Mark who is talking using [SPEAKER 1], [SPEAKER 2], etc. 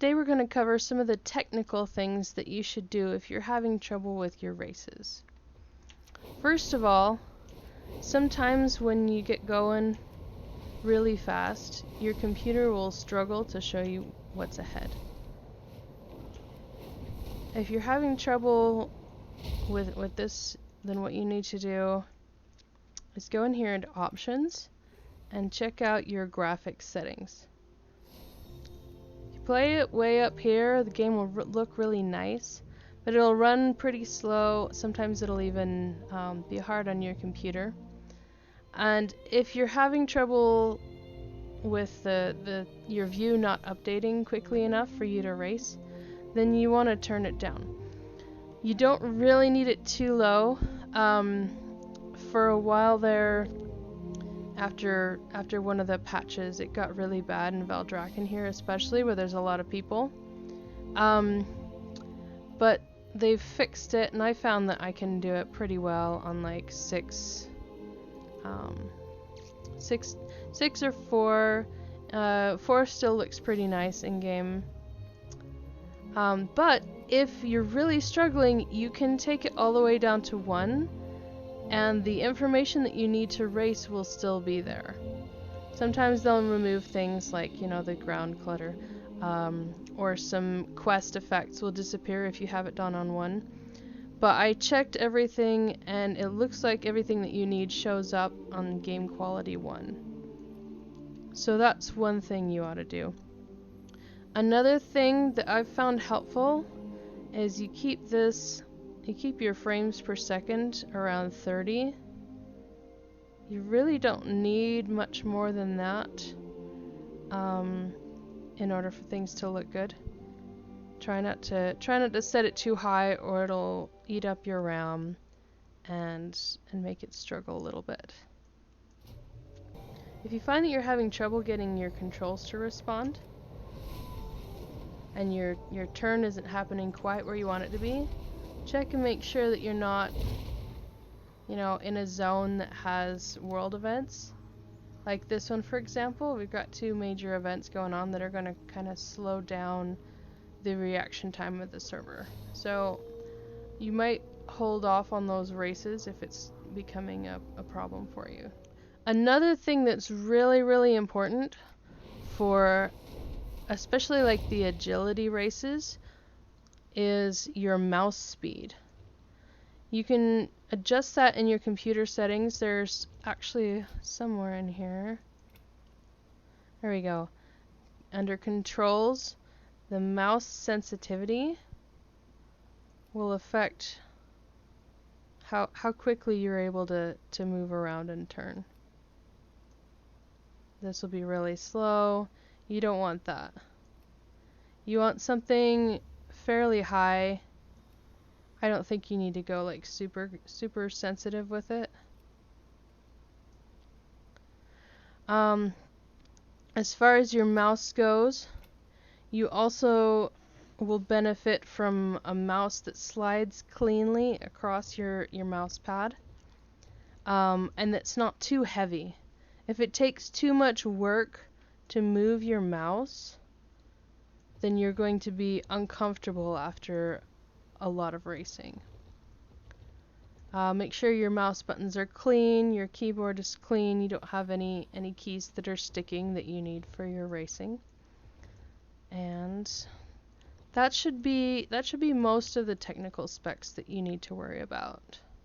[SPEAKER 1] today we're going to cover some of the technical things that you should do if you're having trouble with your races. First of all, sometimes when you get going really fast, your computer will struggle to show you what's ahead. If you're having trouble with this, then what you need to do is go in here into Options and check out your graphics settings. If you play it way up here, the game will look really nice, but it'll run pretty slow. Sometimes it'll even be hard on your computer. And if you're having trouble with your view not updating quickly enough for you to race, then you want to turn it down. You don't really need it too low. For a while there, after one of the patches, it got really bad in Valdrakken here, especially where there's a lot of people. But they've fixed it, and I found that I can do it pretty well on like 6 or 4. 4 still looks pretty nice in game. But if you're really struggling, you can take it all the way down to 1, and the information that you need to race will still be there. Sometimes they'll remove things like, the ground clutter, or some quest effects will disappear if you have it done on 1. But I checked everything, and it looks like everything that you need shows up on game quality 1. So that's one thing you ought to do. Another thing that I've found helpful is you keep your frames per second around 30. You really don't need much more than that in order for things to look good. Try not to set it too high, or it'll eat up your RAM and make it struggle a little bit. If you find that you're having trouble getting your controls to respond, and your turn isn't happening quite where you want it to be, check and make sure that you're not, in a zone that has world events. Like this one, for example, we've got 2 major events going on that are going to kind of slow down the reaction time of the server. So you might hold off on those races if it's becoming a problem for you. Another thing that's really, really important for especially like the agility races is your mouse speed. You can adjust that in your computer settings. There's actually somewhere in here. There we go. Under controls, the mouse sensitivity will affect how quickly you're able to move around and turn. This will be really slow. You don't want that. You want something fairly high. I don't think you need to go like super sensitive with it. As far as your mouse goes, you also will benefit from a mouse that slides cleanly across your mouse pad, and that's not too heavy. If it takes too much work to move your mouse, then you're going to be uncomfortable after a lot of racing. Make sure your mouse buttons are clean, your keyboard is clean, you don't have any keys that are sticking that you need for your racing. And that should be most of the technical specs that you need to worry about.